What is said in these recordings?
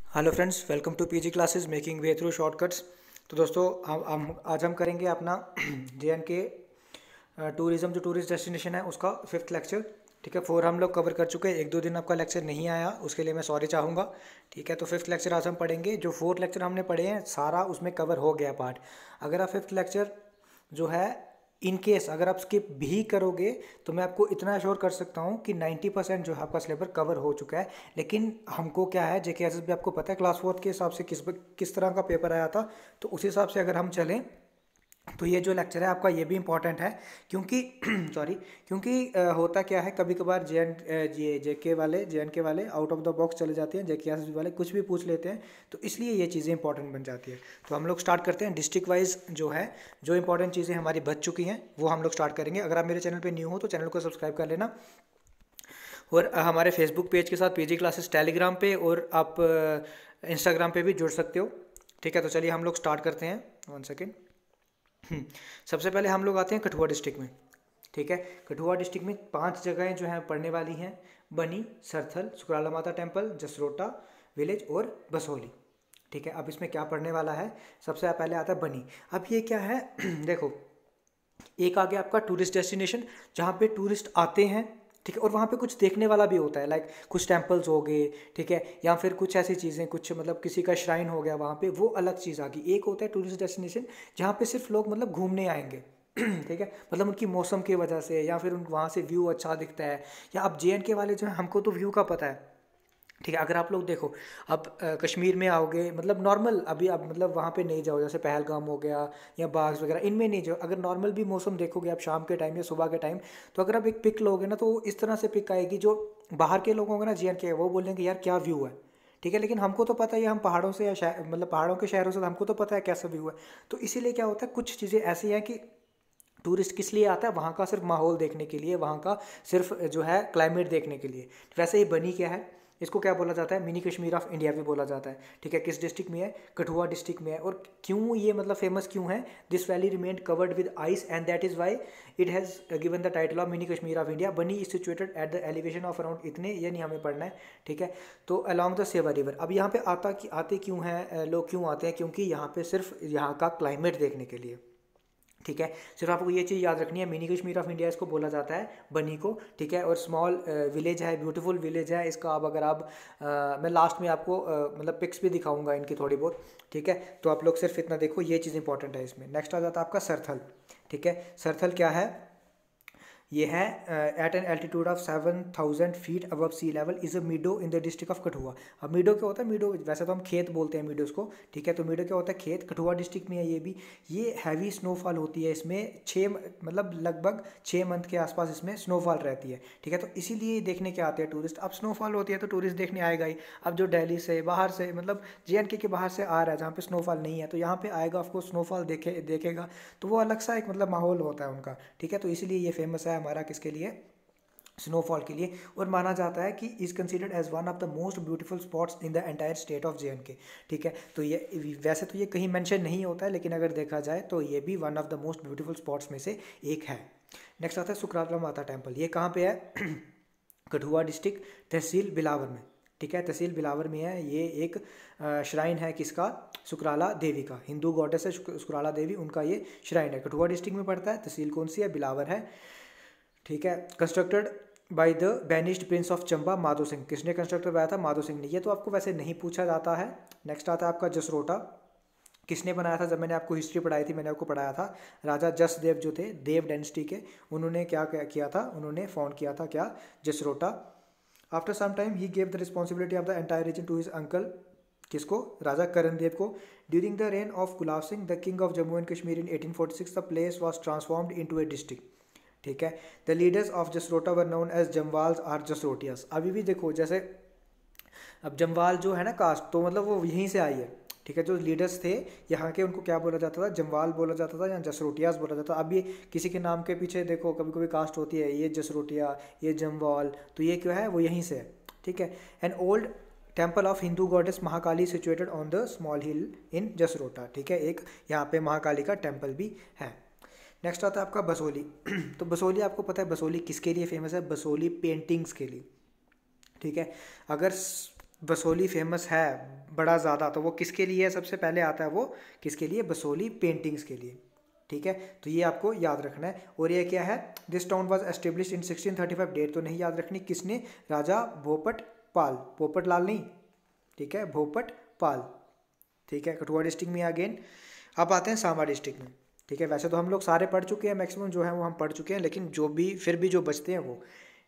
Hello friends, welcome to PG classes making way through shortcuts. तो दोस्तों आज हम करेंगे अपना JNK टूरिज़्म जो टूरिस्ट डेस्टिनेशन है उसका फिफ्थ लेक्चर। ठीक है, 4 हम लोग कवर कर चुके हैं। एक दो दिन आपका लेक्चर नहीं आया, उसके लिए मैं सॉरी चाहूँगा। ठीक है, तो फिफ्थ लेक्चर आज हम पढ़ेंगे। जो फोर्थ लेक्चर हमने पढ़े हैं सारा उसमें कवर हो गया पार्ट। अगर आप फिफ्थ लेक्चर जो है इन केस अगर आप स्किप भी करोगे तो मैं आपको इतना अश्योर कर सकता हूँ कि 90% जो है आपका सिलेबस कवर हो चुका है। लेकिन हमको क्या है, JKSS भी आपको पता है क्लास फोर्थ के हिसाब से किस तरह का पेपर आया था, तो उस हिसाब से अगर हम चलें तो ये जो लेक्चर है आपका ये भी इम्पॉर्टेंट है। क्योंकि सॉरी, क्योंकि होता क्या है, कभी कभार JNK वाले आउट ऑफ द बॉक्स चले जाते हैं, JKSS वाले कुछ भी पूछ लेते हैं, तो इसलिए ये चीज़ें इंपॉर्टेंट बन जाती है। तो हम लोग स्टार्ट करते हैं। डिस्ट्रिक्ट वाइज जो है जो इंपॉर्टेंट चीज़ें हमारी बच चुकी हैं वो हम लोग स्टार्ट करेंगे। अगर आप मेरे चैनल पर न्यू हो तो चैनल को सब्सक्राइब कर लेना, और हमारे फेसबुक पेज के साथ पीजी क्लासेस टेलीग्राम पे और आप इंस्टाग्राम पे भी जुड़ सकते हो। ठीक है, तो चलिए हम लोग स्टार्ट करते हैं। 1 सेकेंड। सबसे पहले हम लोग आते हैं कठुआ डिस्ट्रिक्ट में। ठीक है, कठुआ डिस्ट्रिक्ट में 5 जगहें जो हैं पढ़ने वाली हैं: बनी, सरथल, सुकराला माता टेम्पल, जसरोटा विलेज और बसोली। ठीक है, अब इसमें क्या पढ़ने वाला है? सबसे पहले आता है बनी। अब ये क्या है देखो, एक आ गया आपका टूरिस्ट डेस्टिनेशन जहाँ पे टूरिस्ट आते हैं। ठीक है, और वहाँ पे कुछ देखने वाला भी होता है, लाइक कुछ टेम्पल्स हो गए, ठीक है, या फिर कुछ ऐसी चीज़ें, कुछ मतलब किसी का श्राइन हो गया वहाँ पे, वो अलग चीज़ आ गई। एक होता है टूरिस्ट डेस्टिनेशन जहाँ पे सिर्फ लोग मतलब घूमने आएंगे ठीक है, मतलब उनकी मौसम की वजह से, या फिर उन वहाँ से व्यू अच्छा दिखता है। या अब JNK वाले जो है हमको तो व्यू का पता है। ठीक है, अगर आप लोग देखो, अब कश्मीर में आओगे, मतलब नॉर्मल अभी आप मतलब वहाँ पे नहीं जाओ, जैसे पहलगाम हो गया या बाग्स वगैरह, इनमें नहीं जाओ। अगर नॉर्मल भी मौसम देखोगे आप शाम के टाइम या सुबह के टाइम, तो अगर आप एक पिक लोगे ना तो इस तरह से पिक आएगी, जो बाहर के लोग होंगे ना JNK, वो बोलेंगे यार क्या व्यू है। ठीक है, लेकिन हमको तो पता है, हम पहाड़ों से या मतलब पहाड़ों के शहरों से, तो हमको तो पता है कैसा व्यू है। तो इसीलिए क्या होता है, कुछ चीज़ें ऐसी हैं कि टूरिस्ट किस लिए आता है, वहाँ का सिर्फ माहौल देखने के लिए, वहाँ का सिर्फ जो है क्लाइमेट देखने के लिए। वैसे ही बनी क्या है, इसको क्या बोला जाता है? मिनी कश्मीर ऑफ इंडिया भी बोला जाता है। ठीक है, किस डिस्ट्रिक्ट में है? कठुआ डिस्ट्रिक्ट में है। और क्यों ये मतलब फेमस क्यों है? This valley remained covered with ice and that is why it has given the title of mini Kashmir of India. Bani is situated at the elevation of around इतने, ये नहीं हमें पढ़ना है। ठीक है, तो अलॉन्ग द सेवा रिवर। अब यहाँ पे आते क्यों हैं लोग, क्यों आते हैं? क्योंकि यहाँ पे सिर्फ यहाँ का क्लाइमेट देखने के लिए। ठीक है, सिर्फ आपको ये चीज़ याद रखनी है, मिनी कश्मीर ऑफ इंडिया इसको बोला जाता है बनी को। ठीक है, और स्मॉल विलेज है, ब्यूटीफुल विलेज है इसका। अब अगर आप मैं लास्ट में आपको मतलब पिक्स भी दिखाऊंगा इनकी थोड़ी बहुत। ठीक है, तो आप लोग सिर्फ इतना देखो, ये चीज़ इंपॉर्टेंट है इसमें। नेक्स्ट आ जाता है आपका सरथल। ठीक है, सरथल क्या है? ये है at an altitude of 7,000 feet above sea level, is a meadow in the district of Kathua. अब मीडो क्या होता है? मीडो वैसे तो हम खेत बोलते हैं मीडोज को। ठीक है, तो मीडो क्या होता है? खेत। कठुआ डिस्ट्रिक्ट में है ये भी। ये हैवी स्नोफॉल होती है इसमें, 6 मतलब लगभग 6 मंथ के आसपास इसमें स्नोफॉल रहती है। ठीक है, तो इसीलिए देखने के आते हैं टूरिस्ट। अब स्नोफॉल होती है तो टूरिस्ट देखने आएगा ही। अब जो दिल्ली से बाहर से, मतलब JNK के बाहर से आ रहा है जहाँ पे स्नोफॉल नहीं है, तो यहाँ पे आएगा, ऑफकोर्स स्नोफॉल देखेगा, तो वो अलग सा एक मतलब माहौल होता है उनका। ठीक है, तो इसीलिए ये फेमस है हमारा, किसके लिए? स्नोफॉल के लिए। और माना जाता है कि is considered as one of the most beautiful spots in the entire state of JNK। ठीक है, तो ये वैसे तो ये कहीं मेंशन नहीं होता है, लेकिन अगर देखा जाए तो ये भी one of the most beautiful spots में से एक है। नेक्स्ट आता है सुकराला माता टेम्पल। ये कहाँ पे है? कठुआ डिस्ट्रिक्ट, तहसील बिलावर में। ठीक है, तहसील बिलावर में है। ये एक श्राइन है किसका? सुकराला देवी का। हिंदू गॉडेस है सुकराला देवी, उनका ये श्राइन है। कठुआ डिस्ट्रिक्ट में पड़ता है। तहसील कौन सी है? बिलावर है। ठीक है, constructed by the banished Prince of Chamba Madho Singh. किसने कंस्ट्रक्ट करवाया था? माधो सिंह ने। ये तो आपको वैसे नहीं पूछा जाता है। नेक्स्ट आता है आपका जसरोटा। किसने बनाया था? जब मैंने आपको हिस्ट्री पढ़ाई थी, मैंने आपको पढ़ाया था राजा जसदेव जो थे, देव डायनेस्टी के, उन्होंने क्या किया था? उन्होंने फाउंड किया था क्या? Jasrota. After some time he gave the responsibility of the entire region to his uncle, किसको? राजा करण देव को। During the reign of Gulab Singh the king of Jammu and Kashmir in 1846 the place was transformed into a district. ठीक है, the leaders of Jasrota were known as Jamwals or Jasrotias. अभी भी देखो, जैसे अब जमवाल जो है ना कास्ट, तो मतलब वो यहीं से आई है। ठीक है, जो लीडर्स थे यहाँ के, उनको क्या बोला जाता था? जमवाल बोला जाता था या जसरोटियास बोला जाता था। अब ये किसी के नाम के पीछे देखो कभी कभी कास्ट होती है, ये जसरोटिया, ये जमवाल, तो ये क्या है? वो यहीं से है। ठीक है, an old temple of Hindu goddess Mahakali situated on the small hill in Jasrota. ठीक है, एक यहाँ पे महाकाली का टेम्पल भी है। नेक्स्ट आता है आपका बसोली। तो बसोली आपको पता है बसोली किसके लिए फेमस है? बसोली पेंटिंग्स के लिए। ठीक है, अगर बसोली फेमस है बड़ा ज़्यादा, तो वो किसके लिए है? सबसे पहले आता है वो किसके लिए? बसोली पेंटिंग्स के लिए, ठीक है। तो ये आपको याद रखना है। और ये क्या है? This town was established in 1635, date तो नहीं याद रखनी, किसने? राजा भोपट पाल, पोपट लाल नहीं, ठीक है, भोपट पाल, ठीक है। कठुआ डिस्ट्रिक्ट में अगेन। अब आते हैं सांबा डिस्ट्रिक्ट में, ठीक है। वैसे तो हम लोग सारे पढ़ चुके हैं, मैक्सिमम जो है वो हम पढ़ चुके हैं, लेकिन जो भी फिर भी जो बचते हैं वो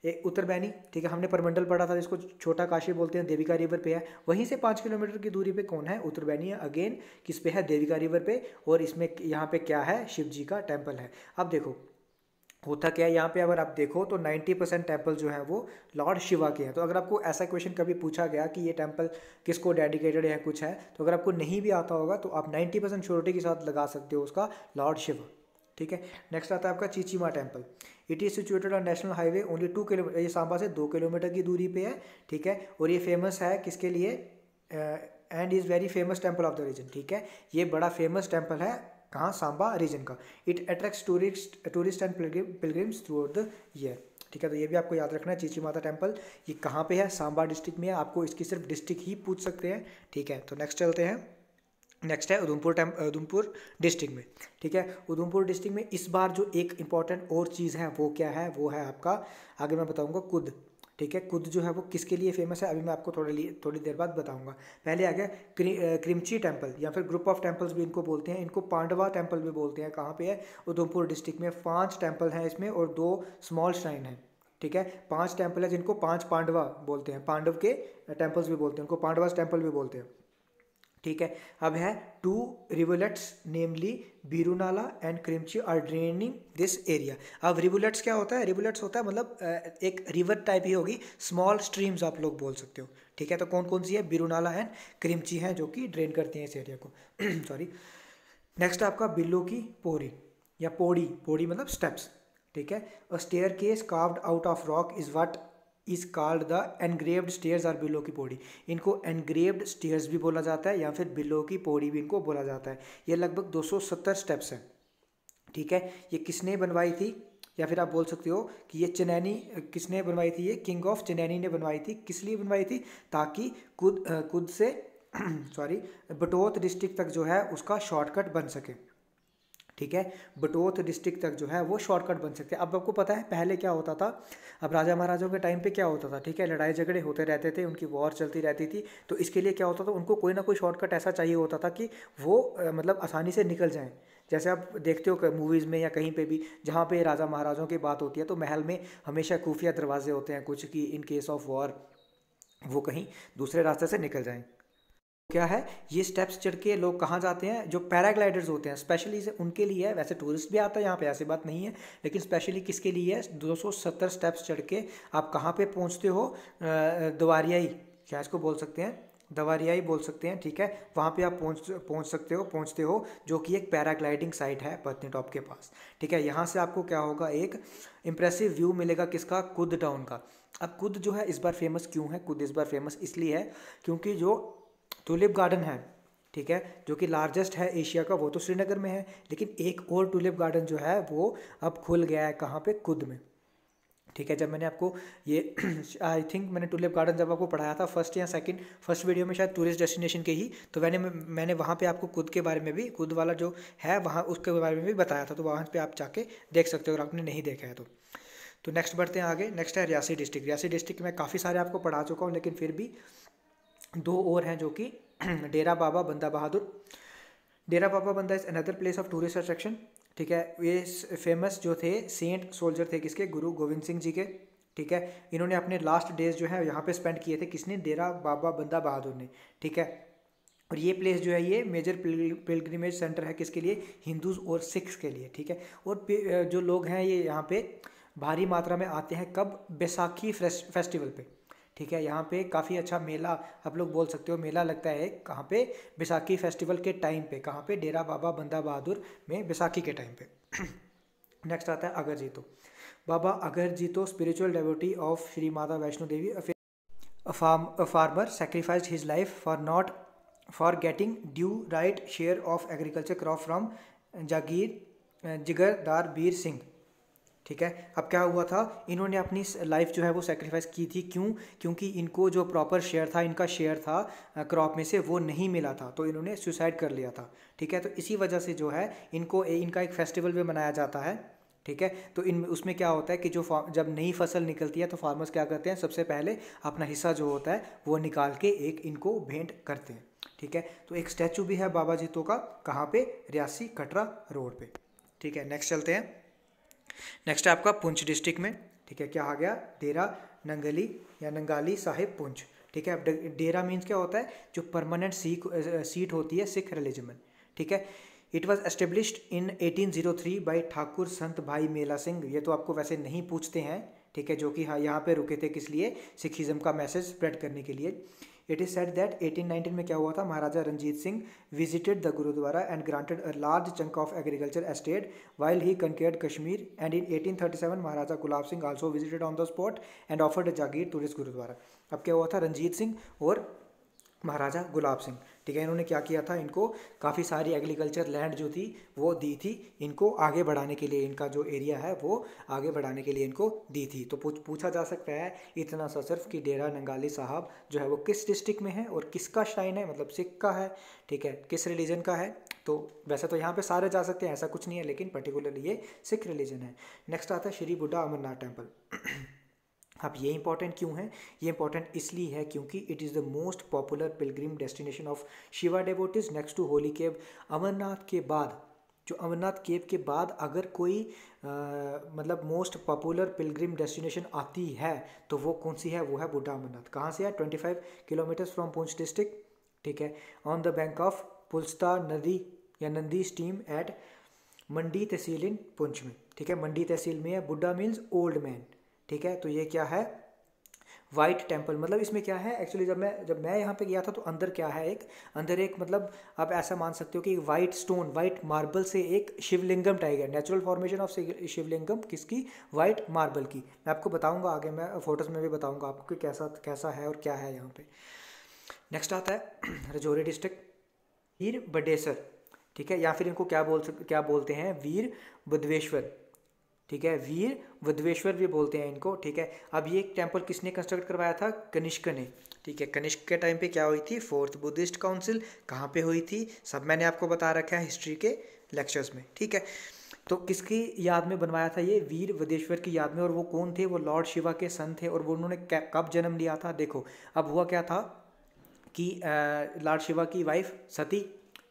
एक उत्तरबैनी, ठीक है, हमने परमंडल पढ़ा था जिसको छोटा काशी बोलते हैं, देविका रिवर पे है। वहीं से 5 किलोमीटर की दूरी पे कौन है? उत्तरबैनी है। अगेन किस पे है? देविका रिवर पे। और इसमें यहाँ पे क्या है? शिव जी का टेम्पल है। अब देखो होता क्या है यहाँ पे, अगर आप देखो तो 90% टेम्पल जो है वो लॉर्ड शिवा के हैं। तो अगर आपको ऐसा क्वेश्चन कभी पूछा गया कि ये टेम्पल किसको डेडिकेटेड है, कुछ है, तो अगर आपको नहीं भी आता होगा तो आप 90% श्योरिटी के साथ लगा सकते हो उसका लॉर्ड शिवा, ठीक है। नेक्स्ट आता है आपका Chichima temple. It is situated on national highway only 2 kilometre, ये सांबा से 2 किलोमीटर की दूरी पे है, ठीक है। और ये फेमस है किसके लिए? And is very famous temple of the region, ठीक है। ये बड़ा फेमस टेम्पल है, कहाँ? सांबा रीजन का। It attracts tourists and pilgrims throughout the year, ठीक है। तो ये भी आपको याद रखना है, चीची माता टेम्पल ये कहाँ पे है? सांबा डिस्ट्रिक्ट में है। आपको इसकी सिर्फ डिस्ट्रिक्ट ही पूछ सकते हैं, ठीक है। तो नेक्स्ट चलते हैं। नेक्स्ट है उधमपुर डिस्ट्रिक्ट में, ठीक है। उधमपुर डिस्ट्रिक्ट में इस बार जो एक इंपॉर्टेंट और चीज़ है वो क्या है? वो है आपका, आगे मैं बताऊंगा, कुद, ठीक है। कुद जो है वो किसके लिए फेमस है? अभी मैं आपको थोड़ी देर बाद बताऊंगा। पहले आ गया क्रिमची टेम्पल, या फिर ग्रुप ऑफ टेम्पल्स भी इनको बोलते हैं, इनको पांडवा टेम्पल भी बोलते हैं। कहाँ पे है? उधमपुर डिस्ट्रिक्ट में। 5 टेम्पल हैं इसमें और 2 स्मॉल श्राइन हैं, ठीक है। 5 टेम्पल है जिनको 5 पांडवा बोलते हैं, पांडव के टेम्पल्स भी बोलते हैं, उनको पांडवास टेम्पल भी बोलते हैं, ठीक है। अब है 2 rivulets namely Birunala and Krimchi are draining this area. अब रिवुलेट्स क्या होता है? रिवुलेट्स होता है मतलब एक रिवर टाइप ही होगी, स्मॉल स्ट्रीम्स आप लोग बोल सकते हो, ठीक है। तो कौन कौन सी है? बीरूनाला एंड क्रिमची हैं जो कि ड्रेन करती हैं इस एरिया को सॉरी। नेक्स्ट आपका बिल्लो की पोरी या पोड़ी, पोड़ी मतलब स्टेप्स, ठीक है। A staircase carved out of rock is what is called the engraved stairs are Bilo की पौड़ी। इनको एनग्रेव्ड स्टेयर्स भी बोला जाता है या फिर बिलो की पौड़ी भी इनको बोला जाता है। ये लगभग 270 स्टेप्स हैं, ठीक है। ये किसने बनवाई थी? या फिर आप बोल सकते हो कि ये चनैनी किसने बनवाई थी? ये किंग ऑफ चनैनी ने बनवाई थी। किस लिए बनवाई थी? ताकि खुद से सॉरी बटोत डिस्ट्रिक्ट तक जो है उसका शॉर्टकट बन सके, ठीक है। बटोत डिस्ट्रिक्ट तक जो है वो शॉर्टकट बन सकते हैं। अब आपको पता है पहले क्या होता था, अब राजा महाराजाओं के टाइम पे क्या होता था, ठीक है, लड़ाई झगड़े होते रहते थे, उनकी वॉर चलती रहती थी। तो इसके लिए क्या होता था, उनको कोई ना कोई शॉर्टकट ऐसा चाहिए होता था कि वो मतलब आसानी से निकल जाएं। जैसे आप देखते हो मूवीज़ में या कहीं पे भी जहाँ पे राजा महाराजाओं की बात होती है तो महल में हमेशा खुफिया दरवाजे होते हैं कुछ, कि इन केस ऑफ वॉर वो कहीं दूसरे रास्ते से निकल जाएं। क्या है? ये स्टेप्स चढ़ के लोग कहाँ जाते हैं? जो पैराग्लाइडर्स होते हैं स्पेशली से उनके लिए है। वैसे टूरिस्ट भी आता है यहाँ पे, ऐसी बात नहीं है, लेकिन स्पेशली किसके लिए है? 270 स्टेप्स चढ़ के आप कहाँ पे पहुँचते हो? दवारियाई, क्या इसको बोल सकते हैं? दवारियाई बोल सकते हैं, ठीक है। वहाँ पे आप पहुँचते हो जो कि एक पैराग्लाइडिंग साइट है पत्नीटॉप के पास, ठीक है। यहाँ से आपको क्या होगा? एक इंप्रेसिव व्यू मिलेगा किसका? कुद टाउन का। अब कुद जो है इस बार फेमस क्यों है? कुद इस बार फेमस इसलिए है क्योंकि जो टूलिप गार्डन है, ठीक है, जो कि लार्जेस्ट है एशिया का, वो तो श्रीनगर में है, लेकिन एक और टूलिप गार्डन जो है वो अब खुल गया है। कहाँ पे? कुद में, ठीक है। जब मैंने आपको ये आई थिंक मैंने टूलिप गार्डन जब आपको पढ़ाया था फर्स्ट वीडियो में शायद, टूरिस्ट डेस्टिनेशन के ही, तो मैंने वहाँ पे आपको कुद के बारे में भी, कुद वाला जो है वहाँ उसके बारे में भी बताया था। तो वहाँ पे आप जाके देख सकते हो अगर आपने नहीं देखा है तो नेक्स्ट बढ़ते हैं आगे। नेक्स्ट है रियासी डिस्ट्रिक्ट। रियासी डिस्ट्रिक्ट में काफ़ी सारे आपको पढ़ा चुका हूँ, लेकिन फिर भी 2 और हैं जो कि डेरा बाबा बंदा बहादुर। डेरा बाबा बंदा is another place of tourist attraction, ठीक है। ये फेमस जो थे सेंट सोल्जर थे किसके? गुरु गोविंद सिंह जी के, ठीक है। इन्होंने अपने लास्ट डेज जो है यहाँ पे स्पेंड किए थे। किसने? डेरा बाबा बंदा बहादुर ने, ठीक है। और ये प्लेस जो है ये मेजर पिलग्रिमेज सेंटर है किसके लिए? हिंदूज और सिख्स के लिए, ठीक है। और जो लोग हैं ये यहाँ पे भारी मात्रा में आते हैं। कब? बैसाखी फेस्टिवल पे, ठीक है। यहाँ पे काफ़ी अच्छा मेला आप लोग बोल सकते हो, मेला लगता है कहाँ पे? बैसाखी फेस्टिवल के टाइम पे। कहाँ पे? डेरा बाबा बंदा बहादुर में बैसाखी के टाइम पे। नेक्स्ट आता है अगर जीतो। बाबा अगर जीतो spiritual devotee of Shri Mata Vaishno Devi, a farmer sacrificed his life for getting due right share of agriculture crop from जागीरदार बीर सिंह, ठीक है। अब क्या हुआ था, इन्होंने अपनी लाइफ जो है वो सेक्रीफाइस की थी, क्यों? क्योंकि इनको जो प्रॉपर शेयर था, इनका शेयर था क्रॉप में से, वो नहीं मिला था, तो इन्होंने सुसाइड कर लिया था। ठीक है, तो इसी वजह से जो है इनको इनका एक फेस्टिवल भी मनाया जाता है। ठीक है, तो इन उसमें क्या होता है कि जो जब नई फसल निकलती है तो फार्मर्स क्या करते हैं, सबसे पहले अपना हिस्सा जो होता है वो निकाल के एक इनको भेंट करते हैं। ठीक है, तो एक स्टैचू भी है बाबा जीतो का, कहाँ पे? रियासी कटरा रोड पे। ठीक है, नेक्स्ट चलते हैं। नेक्स्ट है आपका पुंछ डिस्ट्रिक्ट में। ठीक है, क्या आ गया? डेरा नंगली या नंगाली साहिब पुंछ। ठीक है, अब डेरा मीन्स क्या होता है? जो परमानेंट सीट होती है सिख रिलीजन में। ठीक है, it was established in 1803 by Thakur संत भाई मेला सिंह। ये तो आपको वैसे नहीं पूछते हैं, ठीक है, जो कि हाँ यहाँ पे रुके थे किस लिए? सिखिज्म का मैसेज स्प्रेड करने के लिए। इट इज सेड दैट 1819 में क्या हुआ था, Maharaja Ranjit Singh visited the gurdwara and granted a large chunk of agriculture estate while he conquered Kashmir, and in 1837 Maharaja Gulab Singh also visited on the spot and offered a jagir to this gurdwara. अब क्या हुआ था, रंजीत सिंह और महाराजा गुलाब सिंह, ठीक है, इन्होंने क्या किया था, इनको काफ़ी सारी एग्रीकल्चर लैंड जो थी वो दी थी, इनको आगे बढ़ाने के लिए, इनका जो एरिया है वो आगे बढ़ाने के लिए इनको दी थी। तो पूछा जा सकता है इतना सा सिर्फ कि डेरा नंगाली साहब जो है वो किस डिस्ट्रिक्ट में है और किसका श्राइन है, मतलब सिख का है, ठीक है, किस रिलीजन का है। तो वैसे तो यहाँ पे सारे जा सकते हैं, ऐसा कुछ नहीं है, लेकिन पर्टिकुलरली ये सिख रिलीजन है। नेक्स्ट आता है श्री बुड्ढा अमरनाथ टेम्पल। अब ये इंपॉर्टेंट क्यों है? ये इंपॉर्टेंट इसलिए है क्योंकि it is the most popular pilgrim destination of Shiva devotees next to holy cave. Amarnath के बाद, जो अमरनाथ केव के बाद अगर कोई मतलब मोस्ट पॉपुलर पिलग्रिम डेस्टिनेशन आती है तो वो कौन सी है? वो है बुड्ढा अमरनाथ। कहाँ से है? 25 किलोमीटर्स फ्रॉम पुंछ डिस्ट्रिक्ट। ठीक है, ऑन द बैंक ऑफ पुलस्ता नदी या नंदी स्ट्रीम एट मंडी तहसील इन पुंछ में। ठीक है, मंडी तहसील में है। बुड्ढा मीन्स ओल्ड मैन। ठीक है, तो ये क्या है? White temple. मतलब इसमें क्या है एक्चुअली, जब मैं यहाँ पे गया था तो अंदर क्या है, अंदर एक मतलब आप ऐसा मान सकते हो कि वाइट स्टोन, वाइट मार्बल से एक शिवलिंगम टाइप है, नेचुरल फॉर्मेशन ऑफ शिवलिंगम। किसकी? वाइट मार्बल की। मैं आपको बताऊंगा आगे, मैं फोटोज़ में भी बताऊंगा आपको कि कैसा कैसा है और क्या है यहाँ पे। नेक्स्ट आता है राजौरी डिस्ट्रिक्ट, वीर बडेसर। ठीक है, या फिर इनको क्या बोलते हैं? वीर बद्वेश्वर। ठीक है, वीर वधवेश्वर भी बोलते हैं इनको। ठीक है, अब ये टेम्पल किसने कंस्ट्रक्ट करवाया था? कनिष्क ने। ठीक है, कनिष्क के टाइम पे क्या हुई थी? Fourth Buddhist council. कहाँ पे हुई थी? सब मैंने आपको बता रखा है हिस्ट्री के लेक्चर्स में। ठीक है, तो किसकी याद में बनवाया था ये? वीर वधेश्वर की याद में। और वो कौन थे? वो लॉर्ड शिवा के सन थे। और वो उन्होंने कब जन्म लिया था? देखो, अब हुआ क्या था कि लॉर्ड शिवा की वाइफ सती,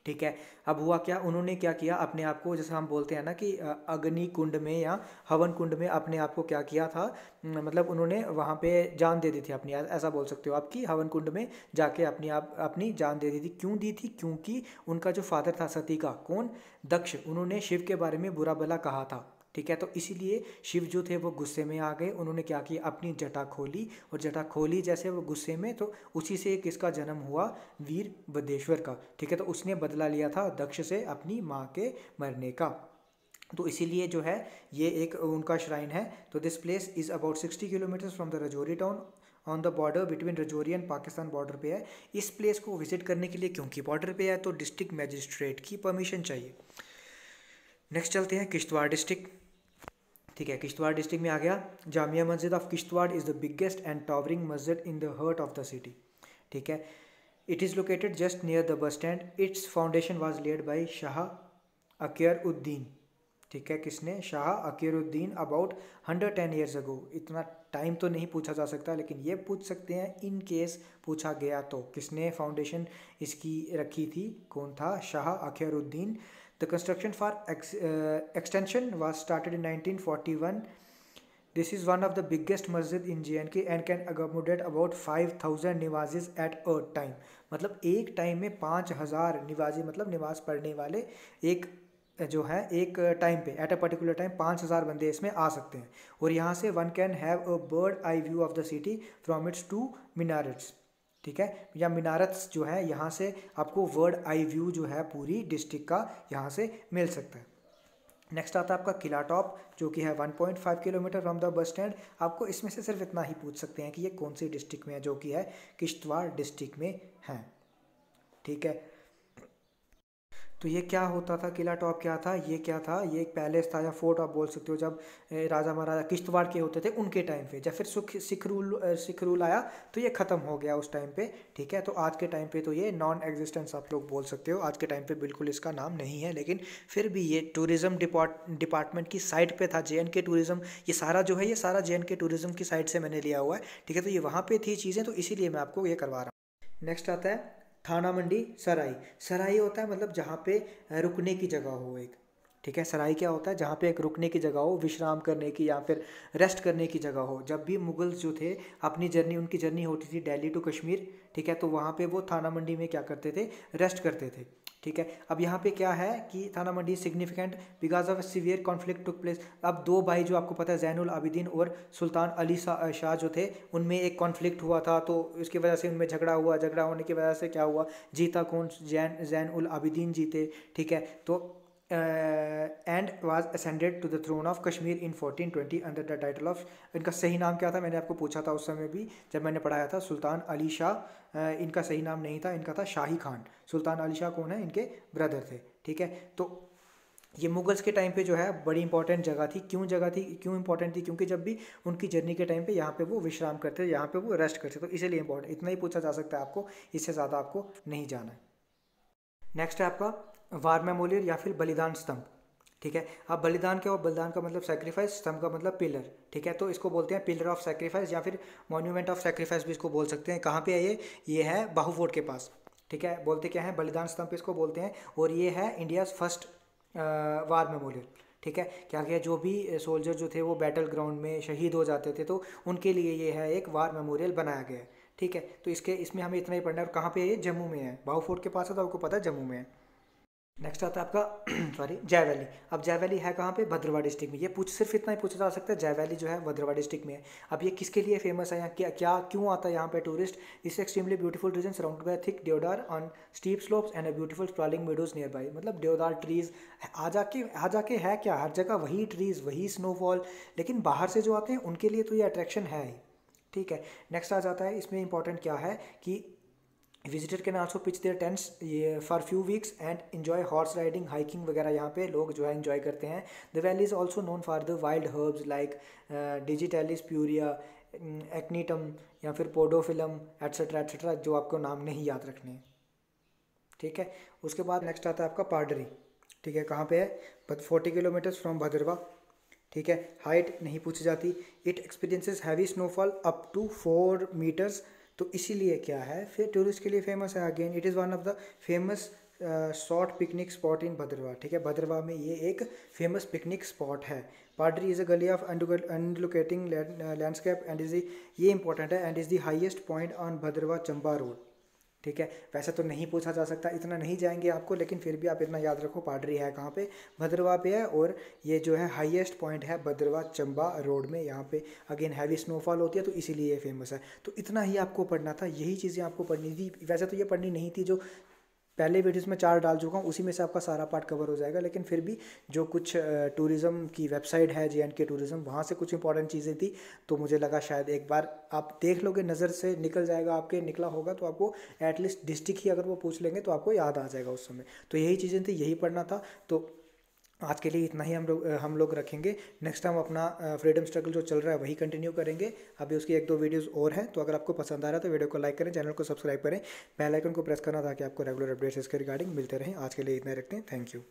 ठीक है, अब हुआ क्या, उन्होंने क्या किया, अपने आप को, जैसे हम बोलते हैं ना कि अग्नि कुंड में या हवन कुंड में अपने आप को क्या किया था, मतलब उन्होंने वहाँ पे जान दे दी थी अपनी, ऐसा बोल सकते हो आप कि हवन कुंड में जाके अपनी जान दे दी थी। क्यों दी थी? क्योंकि उनका जो फादर था सती का, कौन? दक्ष, उन्होंने शिव के बारे में बुरा भला कहा था। ठीक है, तो इसीलिए शिव जो थे वो गुस्से में आ गए। उन्होंने क्या किया, अपनी जटा खोली, और जटा खोली जैसे वो गुस्से में, तो उसी से किसका जन्म हुआ? वीर भद्रेश्वर का। ठीक है, तो उसने बदला लिया था दक्ष से अपनी माँ के मरने का। तो इसीलिए जो है ये एक उनका श्राइन है। तो this place is about 60 kilometres from the Rajouri town on the border between Rajouri and Pakistan border पे है। इस प्लेस को विजिट करने के लिए, क्योंकि बॉर्डर पे है, तो डिस्ट्रिक्ट मैजिस्ट्रेट की परमिशन चाहिए। नेक्स्ट चलते हैं किश्तवाड़ डिस्ट्रिक्ट। ठीक है, किश्तवाड़ डिस्ट्रिक्ट में आ गया Jamia Masjid of Kishtwar is the biggest and towering masjid in the heart of the city. ठीक है, it is located just near the bus stand. Its foundation was laid by Shah Akiruddin. ठीक है, किसने? Shah Akiruddin, about 110 years ago. इतना टाइम तो नहीं पूछा जा सकता, लेकिन ये पूछ सकते हैं इन केस पूछा गया तो, किसने फाउंडेशन इसकी रखी थी? कौन था? Shah अकीरुद्दीन। The construction for extension was started in 1941. This is one of the biggest masjid in J&K and can accommodate about 5,000 निवाजिज at a time। मतलब एक टाइम में 5,000 निवाजी, मतलब नमाज पढ़ने वाले एक जो है एक टाइम पे, एट अ पर्टिकुलर टाइम 5,000 बंदे इसमें आ सकते हैं। और यहाँ से one can have a bird eye view of the city from its two minarets. ठीक है, या मीनारत्स जो है, यहाँ से आपको वर्ड आई व्यू जो है पूरी डिस्ट्रिक्ट का यहाँ से मिल सकता है। नेक्स्ट आता है आपका किला टॉप, जो कि है 1.5 kilometre from the bus stand. आपको इसमें से सिर्फ इतना ही पूछ सकते हैं कि ये कौन सी डिस्ट्रिक्ट में है, जो कि है किश्तवाड़ डिस्ट्रिक्ट में है। ठीक है, तो ये क्या होता था, किला टॉप क्या था, ये क्या था, ये एक पैलेस था या फोर्ट आप बोल सकते हो, जब राजा महाराजा किश्तवाड़ के होते थे उनके टाइम पे। जब फिर सिख रूल आया तो ये ख़त्म हो गया उस टाइम पे, ठीक है। तो आज के टाइम पे तो ये नॉन एग्जिस्टेंस आप लोग बोल सकते हो, आज के टाइम पे बिल्कुल इसका नाम नहीं है। लेकिन फिर भी ये टूरिज़्म डिपार्टमेंट की साइट पे था, JNK टूरिज़्म। ये सारा जो है ये सारा JNK टूरिज़्म की साइट से मैंने लिया हुआ है, ठीक है। तो ये वहाँ पे थी चीज़ें, तो इसीलिए मैं आपको ये करवा रहा हूँ। नेक्स्ट आता है थाना मंडी सराय। सराय होता है मतलब जहाँ पे रुकने की जगह हो एक, ठीक है। सराय क्या होता है, जहाँ पे एक रुकने की जगह हो, विश्राम करने की या फिर रेस्ट करने की जगह हो। जब भी मुगल्स जो थे अपनी जर्नी, उनकी जर्नी होती थी दिल्ली टू कश्मीर, ठीक है, तो वहाँ पे वो थाना मंडी में क्या करते थे, रेस्ट करते थे, ठीक है। अब यहाँ पे क्या है कि Thana Mandi significant because of severe conflict took place. अब दो भाई जो आपको पता है, जैनुल आबिदीन और सुल्तान अली शाह जो थे, उनमें एक कॉन्फ्लिक्ट हुआ था, तो इसकी वजह से उनमें झगड़ा हुआ। झगड़ा होने की वजह से क्या हुआ, जीता कौन, जैनुल आबिदीन जीते, ठीक है। तो and was ascended to the throne of Kashmir in 1420 under the title of, इनका सही नाम क्या था, मैंने आपको पूछा था उस समय भी जब मैंने पढ़ाया था, सुल्तान अली शाह। इनका सही नाम नहीं था, इनका था शाही खान। सुल्तान अली शाह कौन है, इनके ब्रदर थे, ठीक है। तो ये मुगल्स के टाइम पे जो है बड़ी इंपॉर्टेंट जगह थी। क्यों जगह थी, क्यों इंपॉर्टेंट थी, क्योंकि जब भी उनकी जर्नी के टाइम पे यहाँ पे वो विश्राम करते थे, यहाँ पे वो रेस्ट करते, तो इसीलिए इंपॉर्टेंट। इतना ही पूछा जा सकता है आपको, इससे ज़्यादा आपको नहीं जाना है। नेक्स्ट है आपका वार मेमोरियल या फिर बलिदान स्तंभ, ठीक है। अब बलिदान क्या हो, बलिदान का मतलब सेक्रीफाइस, स्तंभ का मतलब पिलर, ठीक है। तो इसको बोलते हैं पिलर ऑफ सेक्रीफाइस या फिर मॉन्यूमेंट ऑफ सेक्रीफाइस भी इसको बोल सकते हैं। कहाँ पे है ये है बाहू फोर्ट के पास, ठीक है। बोलते क्या है, बलिदान स्तंभ इसको बोलते हैं। और ये है इंडियाज़ फर्स्ट वार मेमोरियल, ठीक है। क्या क्या जो भी सोल्जर जो थे वो बैटल ग्राउंड में शहीद हो जाते थे, तो उनके लिए ये है एक वार मेमोरियल बनाया गया है, ठीक है। तो इसमें हमें इतना ही पढ़ना है। और कहाँ पे है ये, जम्मू में है, बाहू फोर्ट के पास है, तो आपको पता है जम्मू में है। नेक्स्ट आता है आपका सॉरी जय वैली। अब जय वैली है कहाँ पे, भद्रवाह डिस्ट्रिक्ट में। ये सिर्फ इतना ही पूछा जा सकता है, जय वैली जो है भद्रवाह डिस्ट्रिक्ट में है। अब ये किसके लिए फेमस है, यहाँ क्या क्यों आता है यहाँ पे tourist. Is extremely beautiful region surrounded by thick deodar on steep slopes and a beautiful sprawling meadows nearby. मतलब देवदार ट्रीज आ जाके है क्या, हर जगह वही ट्रीज, वही स्नोफॉल, लेकिन बाहर से जो आते हैं उनके लिए तो ये अट्रैक्शन है ही, ठीक है। नेक्स्ट आ जाता है, इसमें इंपॉर्टेंट क्या है कि visitor can also pitch their tents ये for few weeks and enjoy horse riding, hiking वगैरह यहाँ पे लोग जो है इन्जॉय करते हैं। The valley is also known for the wild herbs like digitalis purpurea, aconitum या फिर पोडोफिलम एट्सेट्रा, जो आपको नाम नहीं याद रखने हैं, ठीक है। उसके बाद नेक्स्ट आता है आपका पाडरी, ठीक है। कहाँ पे है, 40 किलोमीटर्स फ्रॉम भद्रवा, ठीक है। हाइट नहीं पूछी जाती। It experiences heavy snowfall up to 4 metres, तो इसीलिए क्या है, फिर टूरिस्ट के लिए फेमस है। Again it is one of the famous short picnic spot in Bhadarwah, ठीक है। भद्रवा में ये एक फेमस पिकनिक स्पॉट है। पाडरी is a gully of undulating landscape and is ये इंपॉर्टेंट है, and is the highest point on Bhadarwah Chamba road, ठीक है। वैसे तो नहीं पूछा जा सकता, इतना नहीं जाएंगे आपको, लेकिन फिर भी आप इतना याद रखो, पाडरी है कहाँ पे, भद्रवा पे है। और ये जो है हाईएस्ट पॉइंट है भद्रवा चंबा रोड में। यहाँ पे अगेन हैवी स्नोफॉल होती है, तो इसीलिए ये फेमस है। तो इतना ही आपको पढ़ना था, यही चीज़ें आपको पढ़नी थी। वैसे तो ये पढ़नी नहीं थी, जो पहले वीडियोस में 4 डाल चुका हूँ, उसी में से आपका सारा पार्ट कवर हो जाएगा। लेकिन फिर भी जो कुछ टूरिज़्म की वेबसाइट है JNK टूरिज़्म, वहाँ से कुछ इंपॉर्टेंट चीज़ें थी, तो मुझे लगा शायद एक बार आप देख लोगे, नज़र से निकल जाएगा, आपके निकला होगा तो आपको एटलीस्ट डिस्ट्रिक्ट ही अगर वो पूछ लेंगे तो आपको याद आ जाएगा उस समय। तो यही चीज़ें थी, यही पढ़ना था। तो आज के लिए इतना ही हम लोग रखेंगे। नेक्स्ट टाइम अपना फ्रीडम स्ट्रगल जो चल रहा है वही कंटिन्यू करेंगे। अभी उसकी 1-2 वीडियोस और हैं, तो अगर आपको पसंद आ रहा है तो वीडियो को लाइक करें, चैनल को सब्सक्राइब करें, बेल आइकन को प्रेस करना ताकि आपको रेगुलर अपडेट्स इसके रिगार्डिंग मिलते रहें। आज के लिए इतना ही रखते हैं, थैंक यू।